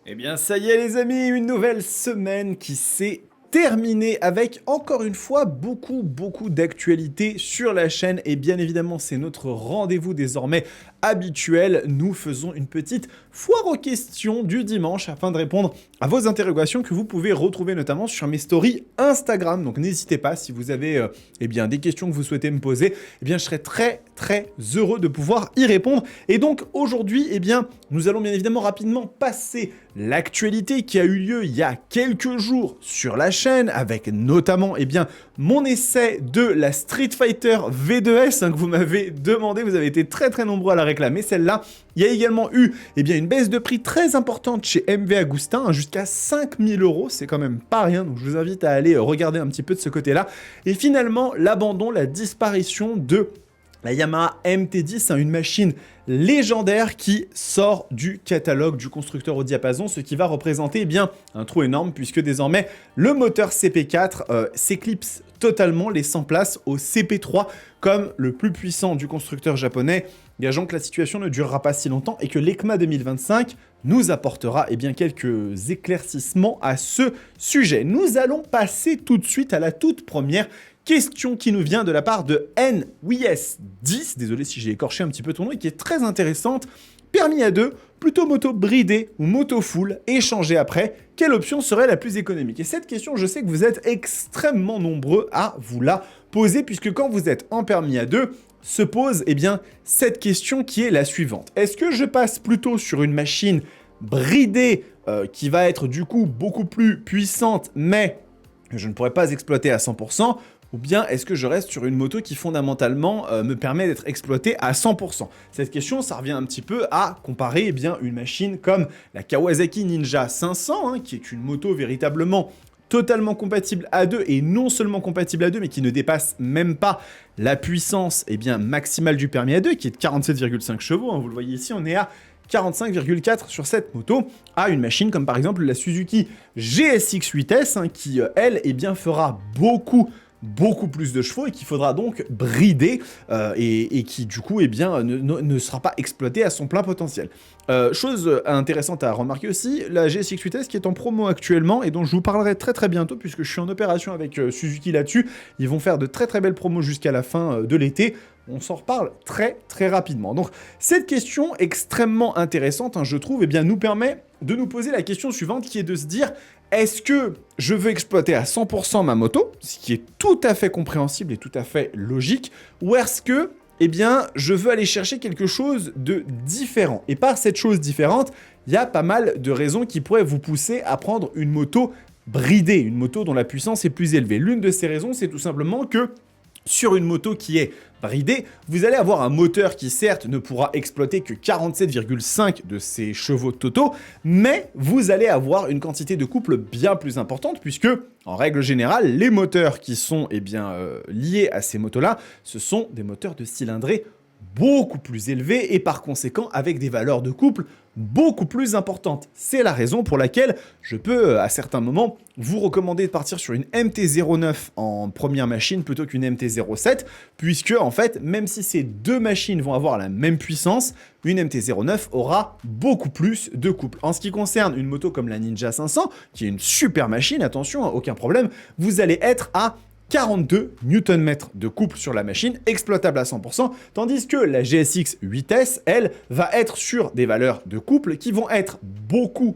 Eh bien, ça y est, les amis, une nouvelle semaine qui s'est terminée avec, encore une fois, beaucoup d'actualités sur la chaîne. Et bien évidemment, c'est notre rendez-vous désormais habituel. Nous faisons une petite foire aux questions du dimanche afin de répondre à vos interrogations que vous pouvez retrouver notamment sur mes stories Instagram. Donc, n'hésitez pas, si vous avez eh bien, des questions que vous souhaitez me poser, eh bien, je serai très heureux de pouvoir y répondre. Et donc, aujourd'hui, eh bien, nous allons bien évidemment rapidement passer l'actualité qui a eu lieu il y a quelques jours sur la chaîne, avec notamment eh bien, mon essai de la Street Fighter V2S que vous m'avez demandé, vous avez été très nombreux à la réclamer celle-là. Il y a également eu eh bien, une baisse de prix très importante chez MV Agustin, jusqu'à 5000 €, c'est quand même pas rien, donc je vous invite à aller regarder un petit peu de ce côté-là. Et finalement, l'abandon, la disparition de la Yamaha MT-10, une machine légendaire qui sort du catalogue du constructeur au diapason, ce qui va représenter eh bien, un trou énorme puisque désormais le moteur CP4 s'éclipse totalement, laissant place au CP3 comme le plus puissant du constructeur japonais, gageant que la situation ne durera pas si longtemps et que l'ECMA 2025 nous apportera eh bien, quelques éclaircissements à ce sujet. Nous allons passer tout de suite à la toute première question qui nous vient de la part de NWS10, désolé si j'ai écorché un petit peu ton nom, et qui est très intéressante. Permis à deux, plutôt moto bridée ou moto full, échangée après, quelle option serait la plus économique? Et cette question, je sais que vous êtes extrêmement nombreux à vous la poser, puisque quand vous êtes en permis à deux, se pose eh bien, cette question qui est la suivante. Est-ce que je passe plutôt sur une machine bridée qui va être du coup beaucoup plus puissante, mais que je ne pourrais pas exploiter à 100%, ou bien est-ce que je reste sur une moto qui fondamentalement me permet d'être exploitée à 100%? Cette question, ça revient un petit peu à comparer eh bien, une machine comme la Kawasaki Ninja 500, qui est une moto véritablement totalement compatible à 2, et non seulement compatible à 2, mais qui ne dépasse même pas la puissance eh bien, maximale du permis à 2, qui est de 47,5 chevaux, vous le voyez ici, on est à 45,4 sur cette moto, à une machine comme par exemple la Suzuki GSX 8S, qui elle eh bien, fera beaucoup plus de chevaux et qu'il faudra donc brider et qui du coup eh bien, ne sera pas exploité à son plein potentiel. Chose intéressante à remarquer aussi, la GSX 8S qui est en promo actuellement et dont je vous parlerai très bientôt puisque je suis en opération avec Suzuki là-dessus. Ils vont faire de très belles promos jusqu'à la fin de l'été. On s'en reparle très rapidement. Donc cette question extrêmement intéressante, je trouve, eh bien, nous permet de nous poser la question suivante qui est de se dire: est-ce que je veux exploiter à 100% ma moto, ce qui est tout à fait compréhensible et tout à fait logique, ou est-ce que eh bien, je veux aller chercher quelque chose de différent? Et par cette chose différente, il y a pas mal de raisons qui pourraient vous pousser à prendre une moto bridée, une moto dont la puissance est plus élevée. L'une de ces raisons, c'est tout simplement que sur une moto qui est bridée, vous allez avoir un moteur qui certes ne pourra exploiter que 47,5 de ses chevaux totaux, mais vous allez avoir une quantité de couple bien plus importante puisque, en règle générale, les moteurs qui sont eh bien, liés à ces motos-là, ce sont des moteurs de cylindrée beaucoup plus élevés et par conséquent avec des valeurs de couple beaucoup plus importantes. C'est la raison pour laquelle je peux à certains moments vous recommander de partir sur une MT-09 en première machine plutôt qu'une MT-07 puisque en fait même si ces deux machines vont avoir la même puissance, une MT-09 aura beaucoup plus de couple. En ce qui concerne une moto comme la Ninja 500 qui est une super machine, attention, aucun problème, vous allez être à 42 Nm de couple sur la machine, exploitable à 100%, tandis que la GSX 8S, elle, va être sur des valeurs de couple qui vont être beaucoup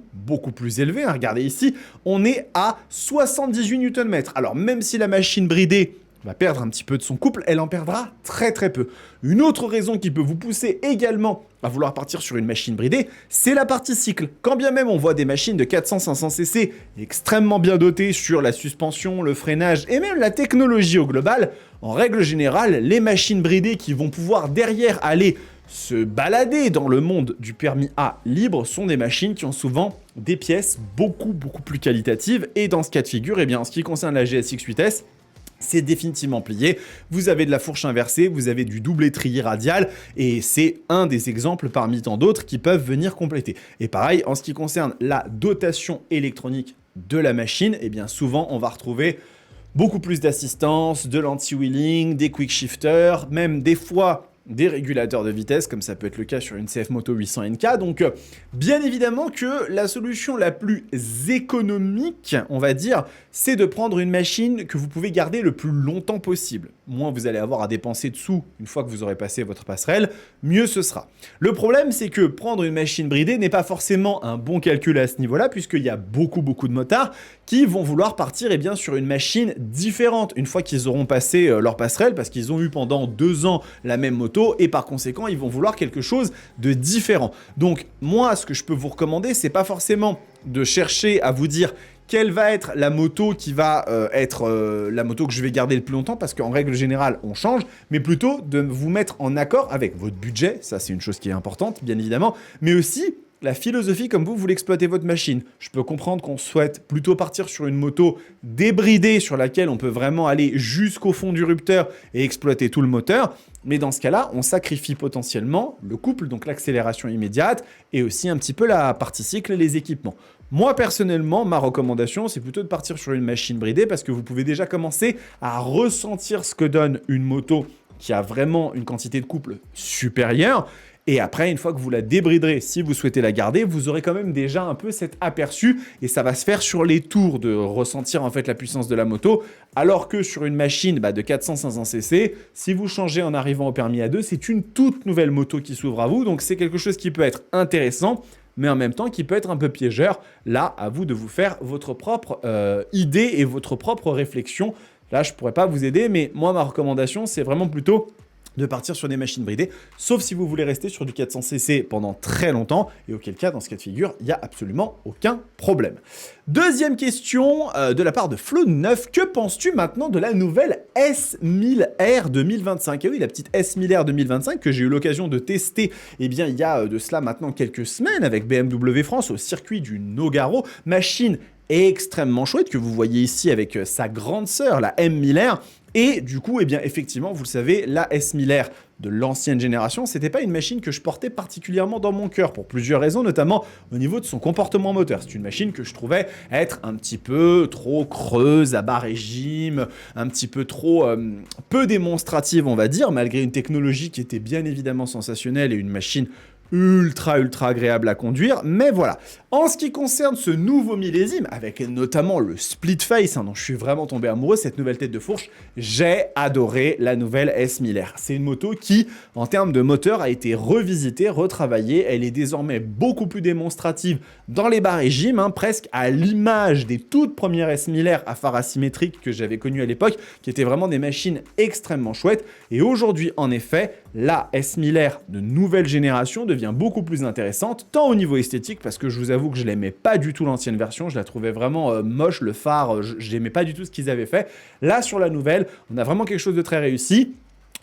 plus élevées. Regardez ici, on est à 78 Nm. Alors même si la machine bridée va perdre un petit peu de son couple, elle en perdra très peu. Une autre raison qui peut vous pousser également à vouloir partir sur une machine bridée, c'est la partie cycle. Quand bien même on voit des machines de 400-500 cc extrêmement bien dotées sur la suspension, le freinage et même la technologie au global, en règle générale, les machines bridées qui vont pouvoir derrière aller se balader dans le monde du permis A libre sont des machines qui ont souvent des pièces beaucoup plus qualitatives. Et dans ce cas de figure, eh bien, en ce qui concerne la GSX 8S, c'est définitivement plié, vous avez de la fourche inversée, vous avez du double étrier radial, et c'est un des exemples parmi tant d'autres qui peuvent venir compléter. Et pareil, en ce qui concerne la dotation électronique de la machine, eh bien souvent on va retrouver beaucoup plus d'assistance, de l'anti-wheeling, des quick shifters, même des fois des régulateurs de vitesse, comme ça peut être le cas sur une CF Moto 800 NK. Donc, bien évidemment que la solution la plus économique, on va dire, c'est de prendre une machine que vous pouvez garder le plus longtemps possible. Moins vous allez avoir à dépenser de sous une fois que vous aurez passé votre passerelle, mieux ce sera. Le problème, c'est que prendre une machine bridée n'est pas forcément un bon calcul à ce niveau-là, puisqu'il y a beaucoup de motards qui vont vouloir partir sur une machine différente une fois qu'ils auront passé leur passerelle, parce qu'ils ont eu pendant 2 ans la même moto, et par conséquent, ils vont vouloir quelque chose de différent. Donc, moi, ce que je peux vous recommander, c'est pas forcément de chercher à vous dire quelle va être la moto qui va être la moto que je vais garder le plus longtemps, parce qu'en règle générale, on change, mais plutôt de vous mettre en accord avec votre budget, ça c'est une chose qui est importante, bien évidemment, mais aussi la philosophie comme vous voulez exploiter votre machine. Je peux comprendre qu'on souhaite plutôt partir sur une moto débridée sur laquelle on peut vraiment aller jusqu'au fond du rupteur et exploiter tout le moteur. Mais dans ce cas-là, on sacrifie potentiellement le couple, donc l'accélération immédiate, et aussi un petit peu la partie cycle et les équipements. Moi, personnellement, ma recommandation, c'est plutôt de partir sur une machine bridée parce que vous pouvez déjà commencer à ressentir ce que donne une moto qui a vraiment une quantité de couple supérieure. Et après, une fois que vous la débriderez, si vous souhaitez la garder, vous aurez quand même déjà un peu cet aperçu et ça va se faire sur les tours de ressentir en fait la puissance de la moto. Alors que sur une machine de 400-500 cc, si vous changez en arrivant au permis A2, c'est une toute nouvelle moto qui s'ouvre à vous. Donc c'est quelque chose qui peut être intéressant, mais en même temps qui peut être un peu piégeur. Là, à vous de vous faire votre propre idée et votre propre réflexion. Là, je ne pourrais pas vous aider, mais moi, ma recommandation, c'est vraiment plutôt de partir sur des machines bridées, sauf si vous voulez rester sur du 400cc pendant très longtemps, et auquel cas, dans ce cas de figure, il n'y a absolument aucun problème. Deuxième question de la part de Flo9, que penses-tu maintenant de la nouvelle S1000R 2025 ? Et oui, la petite S1000R 2025 que j'ai eu l'occasion de tester, il y a de cela maintenant quelques semaines avec BMW France au circuit du Nogaro, machine extrêmement chouette que vous voyez ici avec sa grande sœur, la M1000R. Et du coup, effectivement, vous le savez, la S1000R de l'ancienne génération, c'était pas une machine que je portais particulièrement dans mon cœur pour plusieurs raisons, notamment au niveau de son comportement moteur. C'est une machine que je trouvais être un petit peu trop creuse, à bas régime, un petit peu trop peu démonstrative, on va dire, malgré une technologie qui était bien évidemment sensationnelle et une machine ultra agréable à conduire, mais voilà. En ce qui concerne ce nouveau millésime, avec notamment le split face, dont je suis vraiment tombé amoureux, cette nouvelle tête de fourche, j'ai adoré la nouvelle S1000R. C'est une moto qui, en termes de moteur, a été revisitée, retravaillée, elle est désormais beaucoup plus démonstrative dans les bas régimes, presque à l'image des toutes premières S1000R à phare asymétrique que j'avais connues à l'époque, qui étaient vraiment des machines extrêmement chouettes, et aujourd'hui, en effet, la S1000R de nouvelle génération devient beaucoup plus intéressante, tant au niveau esthétique, parce que je vous avoue que je l'aimais pas du tout l'ancienne version, je la trouvais vraiment moche, le phare, je n'aimais pas du tout ce qu'ils avaient fait. Là, sur la nouvelle, on a vraiment quelque chose de très réussi.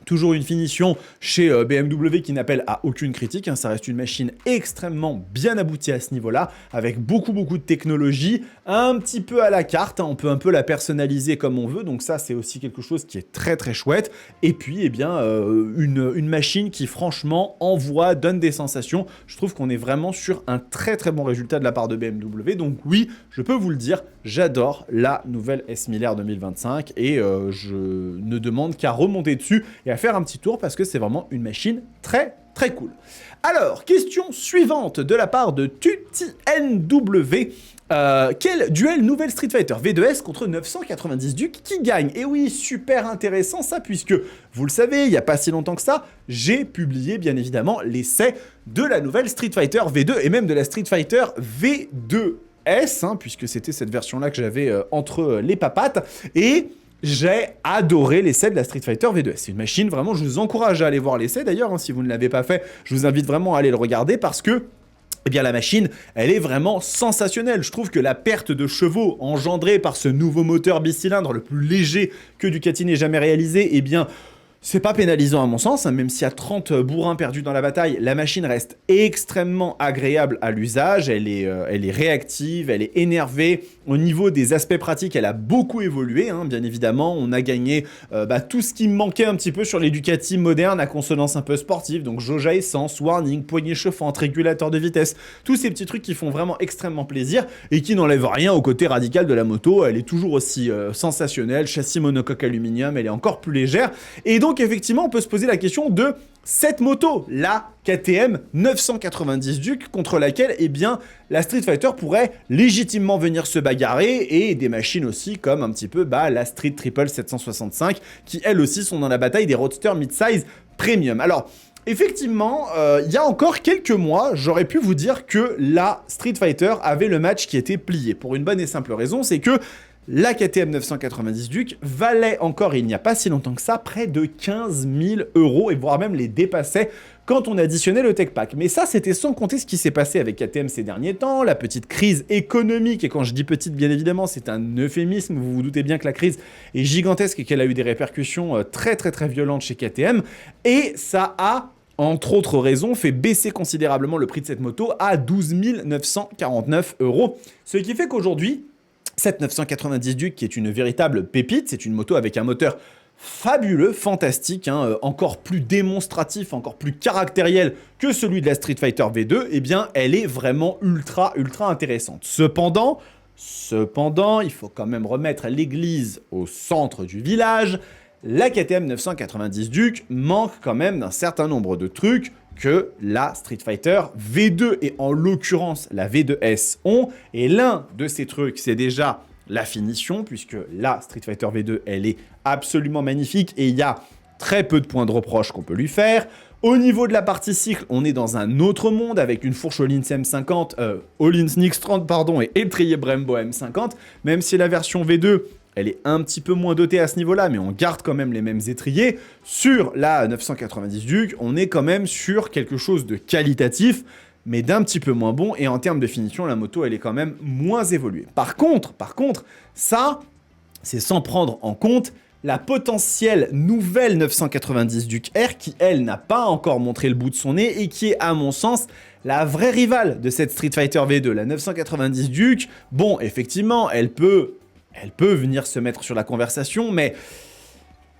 Toujours une finition chez BMW qui n'appelle à aucune critique, ça reste une machine extrêmement bien aboutie à ce niveau-là, avec beaucoup de technologie, un petit peu à la carte, on peut un peu la personnaliser comme on veut, donc ça c'est aussi quelque chose qui est très chouette, et puis une machine qui franchement envoie, donne des sensations, je trouve qu'on est vraiment sur un très bon résultat de la part de BMW, donc oui, je peux vous le dire, j'adore la nouvelle S1000R 2025, et je ne demande qu'à remonter dessus, et à faire un petit tour parce que c'est vraiment une machine très cool. Alors, question suivante de la part de TutiNW. Quel duel nouvelle Street Fighter V2S contre 990 Duke qui gagne? Et oui, super intéressant ça, puisque, vous le savez, il n'y a pas si longtemps que ça, j'ai publié bien évidemment l'essai de la nouvelle Street Fighter V2 et même de la Street Fighter V2S, puisque c'était cette version-là que j'avais entre les papates, et j'ai adoré l'essai de la Street Fighter V2S. C'est une machine, vraiment, je vous encourage à aller voir l'essai d'ailleurs, si vous ne l'avez pas fait, je vous invite vraiment à aller le regarder parce que la machine, elle est vraiment sensationnelle. Je trouve que la perte de chevaux engendrée par ce nouveau moteur bicylindre, le plus léger que Ducati n'ait jamais réalisé, c'est pas pénalisant à mon sens, même s'il y a 30 bourrins perdus dans la bataille, la machine reste extrêmement agréable à l'usage, elle est réactive, elle est énervée. Au niveau des aspects pratiques, elle a beaucoup évolué, bien évidemment. On a gagné tout ce qui me manquait un petit peu sur les Ducati modernes à consonance un peu sportive, donc jauge à essence, warning, poignée chauffante, régulateur de vitesse, tous ces petits trucs qui font vraiment extrêmement plaisir et qui n'enlèvent rien au côté radical de la moto. Elle est toujours aussi sensationnelle, châssis monocoque aluminium, elle est encore plus légère, et donc effectivement on peut se poser la question de cette moto, la KTM 990 Duke, contre laquelle, eh bien, la Street Fighter pourrait légitimement venir se bagarrer, et des machines aussi comme un petit peu la Street Triple 765, qui elles aussi sont dans la bataille des roadsters mid-size premium. Alors, effectivement, il y a encore quelques mois, j'aurais pu vous dire que la Street Fighter avait le match qui était plié, pour une bonne et simple raison, c'est que la KTM 990 Duke valait encore, il n'y a pas si longtemps que ça, près de 15 000 €, et voire même les dépassait quand on additionnait le Tech Pack. Mais ça, c'était sans compter ce qui s'est passé avec KTM ces derniers temps, la petite crise économique, et quand je dis petite, bien évidemment, c'est un euphémisme, vous vous doutez bien que la crise est gigantesque et qu'elle a eu des répercussions très violentes chez KTM, et ça a, entre autres raisons, fait baisser considérablement le prix de cette moto à 12 949 €, ce qui fait qu'aujourd'hui, cette 990 Duke, qui est une véritable pépite, c'est une moto avec un moteur fabuleux, fantastique, encore plus démonstratif, encore plus caractériel que celui de la Street Fighter V2, eh bien, elle est vraiment ultra intéressante. Cependant, il faut quand même remettre l'église au centre du village. La KTM 990 Duke manque quand même d'un certain nombre de trucs que la Street Fighter V2 et en l'occurrence la V2S ont. Et l'un de ces trucs, c'est déjà la finition, puisque la Street Fighter V2, elle est absolument magnifique et il y a très peu de points de reproche qu'on peut lui faire. Au niveau de la partie cycle, on est dans un autre monde avec une fourche Öhlins M50, Öhlins Nix 30 pardon, et étrier Brembo M50, même si la version V2, elle est un petit peu moins dotée à ce niveau-là, mais on garde quand même les mêmes étriers. Sur la 990 Duke, on est quand même sur quelque chose de qualitatif, mais d'un petit peu moins bon, et en termes de finition, la moto, elle est quand même moins évoluée. Par contre, ça, c'est sans prendre en compte la potentielle nouvelle 990 Duke R, qui, elle, n'a pas encore montré le bout de son nez, et qui est, à mon sens, la vraie rivale de cette Street Fighter V2. La 990 Duke, bon, effectivement, elle peut venir se mettre sur la conversation, mais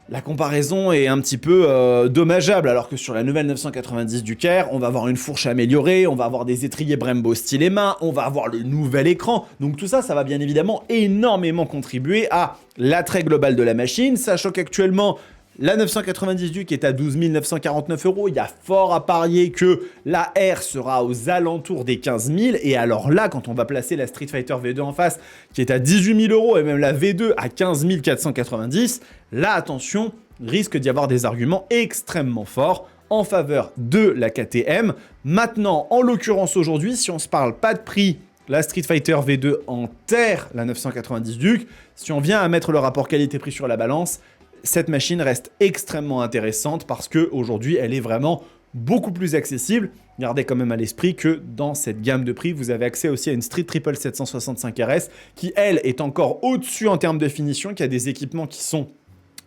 la comparaison est un petit peu dommageable, alors que sur la nouvelle 990 Duke R, on va avoir une fourche améliorée, on va avoir des étriers Brembo style main, on va avoir le nouvel écran, donc tout ça, ça va bien évidemment énormément contribuer à l'attrait global de la machine, sachant qu'actuellement, la 990 Duke est à 12 949 €. Il y a fort à parier que la R sera aux alentours des 15 000. Et alors là, quand on va placer la Street Fighter V2 en face, qui est à 18 000 € et même la V2 à 15 490, là, attention, risque d'y avoir des arguments extrêmement forts en faveur de la KTM. Maintenant, en l'occurrence aujourd'hui, si on se parle pas de prix, la Street Fighter V2 enterre la 990 Duke. Si on vient à mettre le rapport qualité-prix sur la balance, cette machine reste extrêmement intéressante parce qu'aujourd'hui, elle est vraiment beaucoup plus accessible. Gardez quand même à l'esprit que dans cette gamme de prix, vous avez accès aussi à une Street Triple 765 RS qui, elle, est encore au-dessus en termes de finition, qui a des équipements qui sont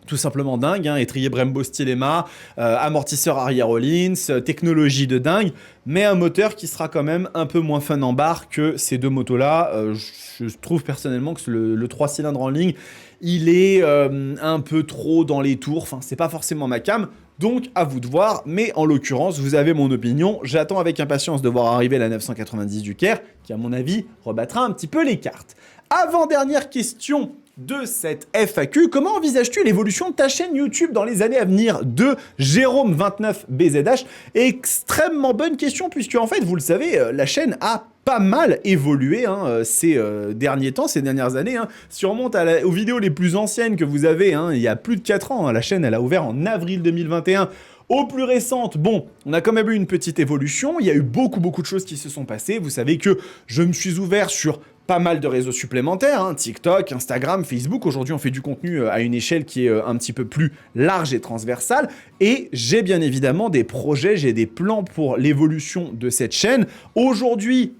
tout simplement dingue, étrier Brembo Stylema, amortisseur arrière Öhlins, technologie de dingue, mais un moteur qui sera quand même un peu moins fun en barre que ces deux motos-là. Je trouve personnellement que le 3 cylindres en ligne, il est un peu trop dans les tours, enfin c'est pas forcément ma cam, donc à vous de voir, mais en l'occurrence, vous avez mon opinion, j'attends avec impatience de voir arriver la 990 Duke R, qui à mon avis rebattra un petit peu les cartes. Avant-dernière question de cette FAQ, comment envisages-tu l'évolution de ta chaîne YouTube dans les années à venir, de Jérôme29BZH? Extrêmement bonne question, puisque en fait, vous le savez, la chaîne a pas mal évolué ces derniers temps, ces dernières années. Si on remonte aux vidéos les plus anciennes que vous avez, il y a plus de 4 ans, la chaîne elle a ouvert en avril 2021. Aux plus récentes, bon, on a quand même eu une petite évolution, il y a eu beaucoup de choses qui se sont passées. Vous savez que je me suis ouvert sur pas mal de réseaux supplémentaires, TikTok, Instagram, Facebook. Aujourd'hui, on fait du contenu à une échelle qui est un petit peu plus large et transversale. Et j'ai bien évidemment des projets, j'ai des plans pour l'évolution de cette chaîne. Aujourd'hui,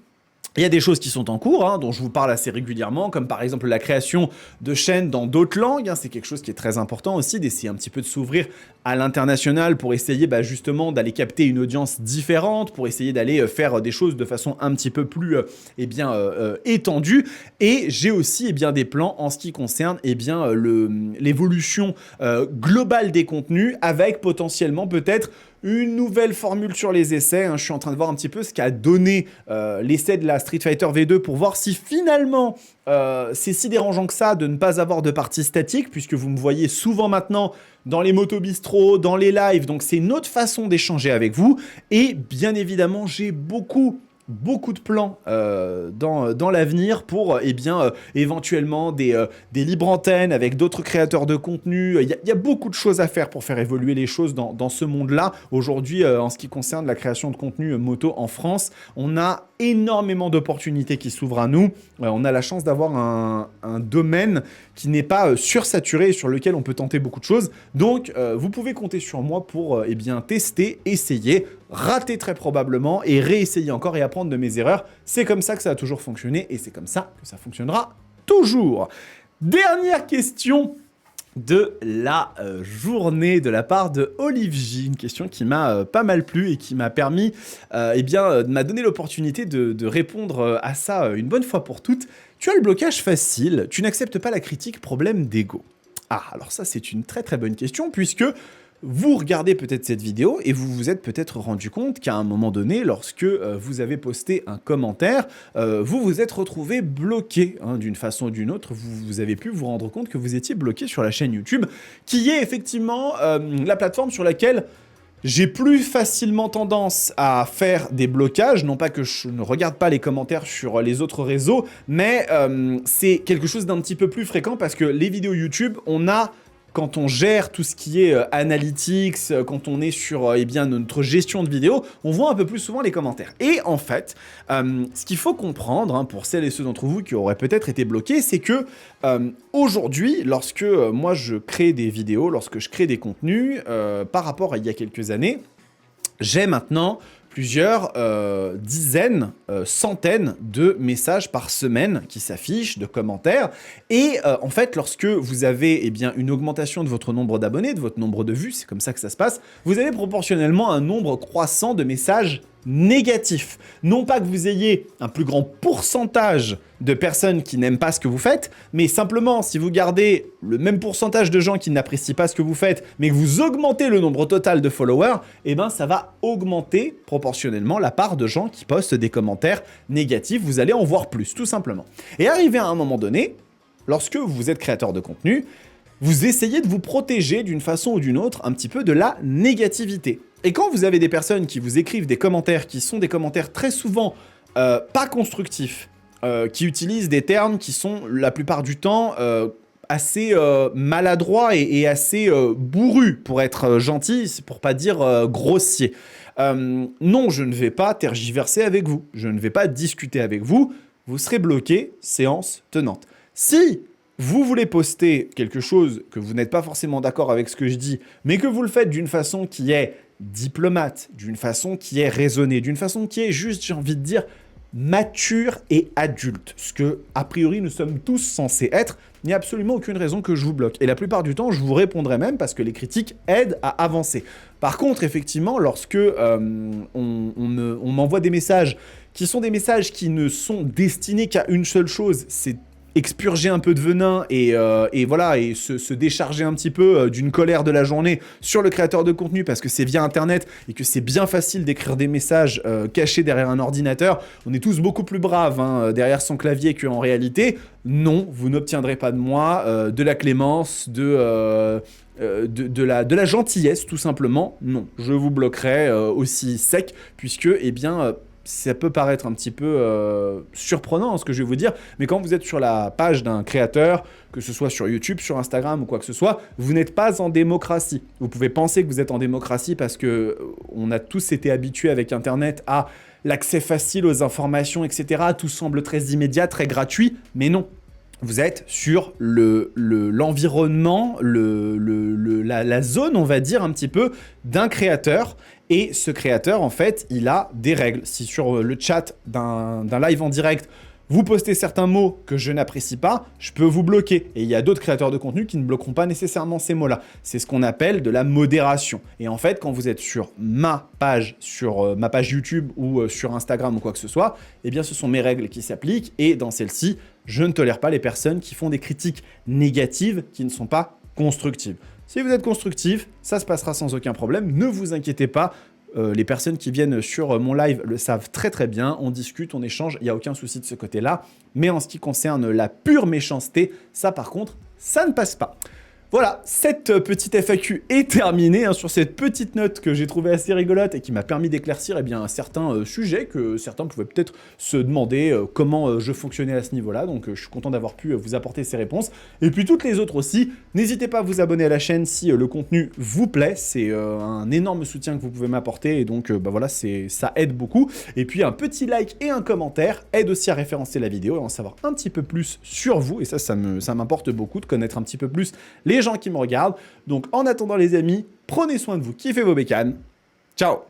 il y a des choses qui sont en cours, dont je vous parle assez régulièrement, comme par exemple la création de chaînes dans d'autres langues. C'est quelque chose qui est très important aussi, d'essayer un petit peu de s'ouvrir à l'international pour essayer justement d'aller capter une audience différente, pour essayer d'aller faire des choses de façon un petit peu plus étendue. Et j'ai aussi des plans en ce qui concerne l'évolution globale des contenus, avec potentiellement peut-être une nouvelle formule sur les essais. Hein. Je suis en train de voir un petit peu ce qu'a donné l'essai de la Street Fighter V2 pour voir si finalement c'est si dérangeant que ça de ne pas avoir de partie statique, puisque vous me voyez souvent maintenant dans les motobistros, dans les lives. Donc c'est une autre façon d'échanger avec vous. Et bien évidemment, j'ai beaucoup de plans dans l'avenir pour éventuellement des libres antennes avec d'autres créateurs de contenu. Il y a beaucoup de choses à faire pour faire évoluer les choses dans ce monde-là. Aujourd'hui, en ce qui concerne la création de contenu moto en France, on a énormément d'opportunités qui s'ouvrent à nous. On a la chance d'avoir un domaine qui n'est pas sursaturé et sur lequel on peut tenter beaucoup de choses. Donc, vous pouvez compter sur moi pour tester, essayer, rater très probablement et réessayer encore et apprendre de mes erreurs. C'est comme ça que ça a toujours fonctionné et c'est comme ça que ça fonctionnera toujours. Dernière question de la journée de la part de Olive J, une question qui m'a pas mal plu et qui m'a permis, m'a donné l'opportunité de répondre à ça une bonne fois pour toutes. Tu as le blocage facile, tu n'acceptes pas la critique, problème d'ego. Ah, alors ça c'est une très très bonne question puisque vous regardez peut-être cette vidéo et vous vous êtes peut-être rendu compte qu'à un moment donné, lorsque vous avez posté un commentaire, vous vous êtes retrouvé bloqué d'une façon ou d'une autre. Vous avez pu vous rendre compte que vous étiez bloqué sur la chaîne YouTube, qui est effectivement la plateforme sur laquelle j'ai plus facilement tendance à faire des blocages. Non pas que je ne regarde pas les commentaires sur les autres réseaux, mais c'est quelque chose d'un petit peu plus fréquent parce que les vidéos YouTube, quand on gère tout ce qui est analytics, quand on est sur notre gestion de vidéos, on voit un peu plus souvent les commentaires. Et en fait, ce qu'il faut comprendre, pour celles et ceux d'entre vous qui auraient peut-être été bloqués, c'est que aujourd'hui, lorsque moi je crée des vidéos, lorsque je crée des contenus, par rapport à il y a quelques années, j'ai maintenant plusieurs dizaines, centaines de messages par semaine qui s'affichent, de commentaires. Et en fait, lorsque vous avez une augmentation de votre nombre d'abonnés, de votre nombre de vues, c'est comme ça que ça se passe, vous avez proportionnellement un nombre croissant de messages négatifs. Non pas que vous ayez un plus grand pourcentage de personnes qui n'aiment pas ce que vous faites, mais simplement, si vous gardez le même pourcentage de gens qui n'apprécient pas ce que vous faites, mais que vous augmentez le nombre total de followers, ça va augmenter proportionnellement la part de gens qui postent des commentaires négatifs. Vous allez en voir plus, tout simplement. Et arrivé à un moment donné, lorsque vous êtes créateur de contenu, vous essayez de vous protéger d'une façon ou d'une autre un petit peu de la négativité. Et quand vous avez des personnes qui vous écrivent des commentaires qui sont des commentaires très souvent pas constructifs, qui utilisent des termes qui sont la plupart du temps assez maladroits et assez bourrus, pour être gentil, pour pas dire grossier. Non, je ne vais pas tergiverser avec vous, je ne vais pas discuter avec vous, vous serez bloqué, séance tenante. Si vous voulez poster quelque chose que vous n'êtes pas forcément d'accord avec ce que je dis, mais que vous le faites d'une façon qui est diplomate, d'une façon qui est raisonnée, d'une façon qui est juste, j'ai envie de dire, mature et adulte, ce que, a priori, nous sommes tous censés être, il n'y a absolument aucune raison que je vous bloque. Et la plupart du temps, je vous répondrai même parce que les critiques aident à avancer. Par contre, effectivement, lorsque on m'envoie des messages qui sont des messages qui ne sont destinés qu'à une seule chose, c'est expurger un peu de venin et se décharger un petit peu d'une colère de la journée sur le créateur de contenu parce que c'est via internet et que c'est bien facile d'écrire des messages cachés derrière un ordinateur. On est tous beaucoup plus braves derrière son clavier qu'en réalité. Non, vous n'obtiendrez pas de moi de la clémence, de la gentillesse tout simplement. Non, je vous bloquerai aussi sec puisque ça peut paraître un petit peu surprenant ce que je vais vous dire, mais quand vous êtes sur la page d'un créateur, que ce soit sur YouTube, sur Instagram ou quoi que ce soit, vous n'êtes pas en démocratie. Vous pouvez penser que vous êtes en démocratie parce qu'on a tous été habitués avec Internet à l'accès facile aux informations, etc. Tout semble très immédiat, très gratuit, mais non. Vous êtes sur l'environnement, la zone, on va dire, un petit peu, d'un créateur. Et ce créateur, en fait, il a des règles. Si sur le chat d'un live en direct, vous postez certains mots que je n'apprécie pas, je peux vous bloquer. Et il y a d'autres créateurs de contenu qui ne bloqueront pas nécessairement ces mots-là. C'est ce qu'on appelle de la modération. Et en fait, quand vous êtes sur ma page YouTube ou sur Instagram ou quoi que ce soit, ce sont mes règles qui s'appliquent. Et dans celles-ci, je ne tolère pas les personnes qui font des critiques négatives qui ne sont pas constructives. Si vous êtes constructif, ça se passera sans aucun problème. Ne vous inquiétez pas. Les personnes qui viennent sur mon live le savent très très bien. On discute, on échange, il n'y a aucun souci de ce côté-là. Mais en ce qui concerne la pure méchanceté, ça par contre, ça ne passe pas. Voilà, cette petite FAQ est terminée sur cette petite note que j'ai trouvée assez rigolote et qui m'a permis d'éclaircir certains sujets que certains pouvaient peut-être se demander comment je fonctionnais à ce niveau-là. Donc je suis content d'avoir pu vous apporter ces réponses. Et puis toutes les autres aussi, n'hésitez pas à vous abonner à la chaîne si le contenu vous plaît. C'est un énorme soutien que vous pouvez m'apporter et donc voilà, ça aide beaucoup. Et puis un petit like et un commentaire aide aussi à référencer la vidéo et en savoir un petit peu plus sur vous. Et ça m'importe beaucoup de connaître un petit peu plus les gens qui me regardent. Donc en attendant les amis, prenez soin de vous, kiffez vos bécanes. Ciao!